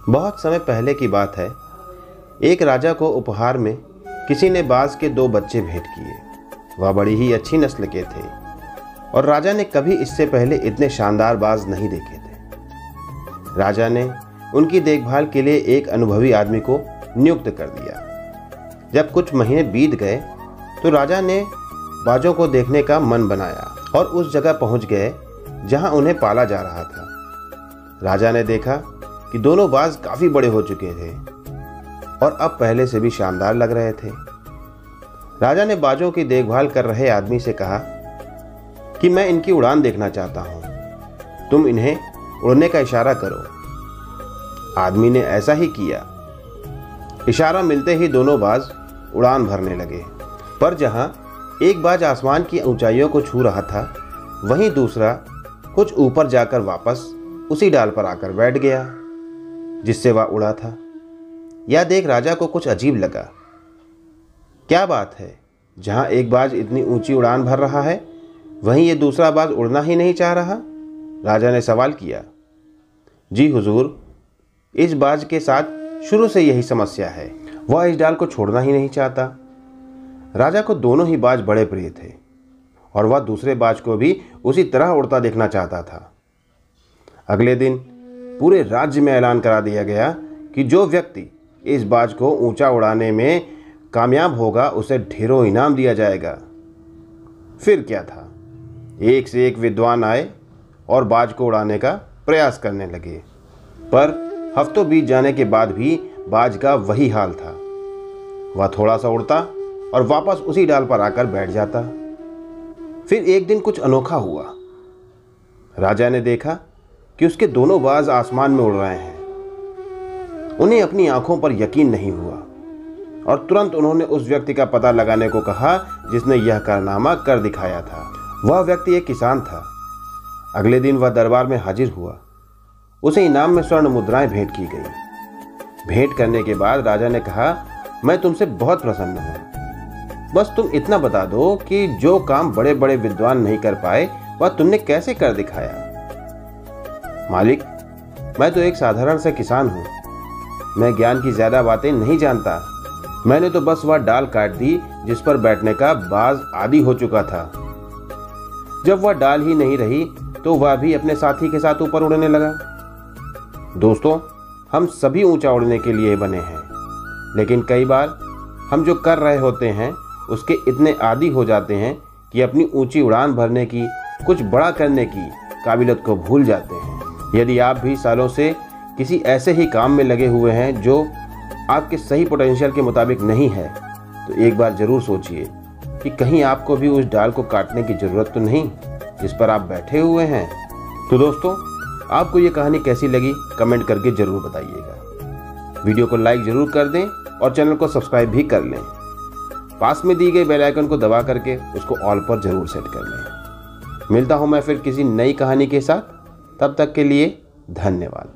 बहुत समय पहले की बात है। एक राजा को उपहार में किसी ने बाज के 2 बच्चे भेंट किए। वह बड़ी ही अच्छी नस्ल के थे और राजा ने कभी इससे पहले इतने शानदार बाज नहीं देखे थे। राजा ने उनकी देखभाल के लिए एक अनुभवी आदमी को नियुक्त कर दिया। जब कुछ महीने बीत गए तो राजा ने बाजों को देखने का मन बनाया और उस जगह पहुंच गए जहां उन्हें पाला जा रहा था। राजा ने देखा कि दोनों बाज काफी बड़े हो चुके थे और अब पहले से भी शानदार लग रहे थे। राजा ने बाजों की देखभाल कर रहे आदमी से कहा कि मैं इनकी उड़ान देखना चाहता हूं, तुम इन्हें उड़ने का इशारा करो। आदमी ने ऐसा ही किया। इशारा मिलते ही दोनों बाज उड़ान भरने लगे, पर जहां एक बाज आसमान की ऊंचाइयों को छू रहा था, वहीं दूसरा कुछ ऊपर जाकर वापस उसी डाल पर आकर बैठ गया जिससे वह उड़ा था। यह देख राजा को कुछ अजीब लगा। क्या बात है, जहां एक बाज इतनी ऊंची उड़ान भर रहा है, वहीं ये दूसरा बाज उड़ना ही नहीं चाह रहा? राजा ने सवाल किया। जी हुजूर, इस बाज के साथ शुरू से यही समस्या है, वह इस डाल को छोड़ना ही नहीं चाहता। राजा को दोनों ही बाज बड़े प्रिय थे और वह दूसरे बाज को भी उसी तरह उड़ता देखना चाहता था। अगले दिन पूरे राज्य में ऐलान करा दिया गया कि जो व्यक्ति इस बाज को ऊंचा उड़ाने में कामयाब होगा उसे ढेरों इनाम दिया जाएगा। फिर क्या था, एक से एक विद्वान आए और बाज को उड़ाने का प्रयास करने लगे, पर हफ्तों बीत जाने के बाद भी बाज का वही हाल था। वह थोड़ा सा उड़ता और वापस उसी डाल पर आकर बैठ जाता। फिर एक दिन कुछ अनोखा हुआ। राजा ने देखा कि उसके दोनों बाज आसमान में उड़ रहे हैं। उन्हें अपनी आंखों पर यकीन नहीं हुआ और तुरंत उन्होंने उस व्यक्ति का पता लगाने को कहा जिसने यह कारनामा कर दिखाया था। वह व्यक्ति एक किसान था। अगले दिन वह दरबार में हाजिर हुआ। उसे इनाम में स्वर्ण मुद्राएं भेंट की गई। भेंट करने के बाद राजा ने कहा, मैं तुमसे बहुत प्रसन्न हूं। बस तुम इतना बता दो कि जो काम बड़े बड़े विद्वान नहीं कर पाए वह तुमने कैसे कर दिखाया। मालिक, मैं तो एक साधारण सा किसान हूं। मैं ज्ञान की ज्यादा बातें नहीं जानता। मैंने तो बस वह डाल काट दी जिस पर बैठने का बाज आदी हो चुका था। जब वह डाल ही नहीं रही तो वह भी अपने साथी के साथ ऊपर उड़ने लगा। दोस्तों, हम सभी ऊंचा उड़ने के लिए बने हैं, लेकिन कई बार हम जो कर रहे होते हैं उसके इतने आदी हो जाते हैं कि अपनी ऊंची उड़ान भरने की, कुछ बड़ा करने की काबिलियत को भूल जाते हैं। यदि आप भी सालों से किसी ऐसे ही काम में लगे हुए हैं जो आपके सही पोटेंशियल के मुताबिक नहीं है, तो एक बार जरूर सोचिए कि कहीं आपको भी उस डाल को काटने की ज़रूरत तो नहीं जिस पर आप बैठे हुए हैं। तो दोस्तों, आपको ये कहानी कैसी लगी कमेंट करके ज़रूर बताइएगा। वीडियो को लाइक ज़रूर कर दें और चैनल को सब्सक्राइब भी कर लें। पास में दी गई बेल आइकन को दबा करके उसको ऑल पर ज़रूर सेट कर लें। मिलता हूँ मैं फिर किसी नई कहानी के साथ। तब तक के लिए धन्यवाद।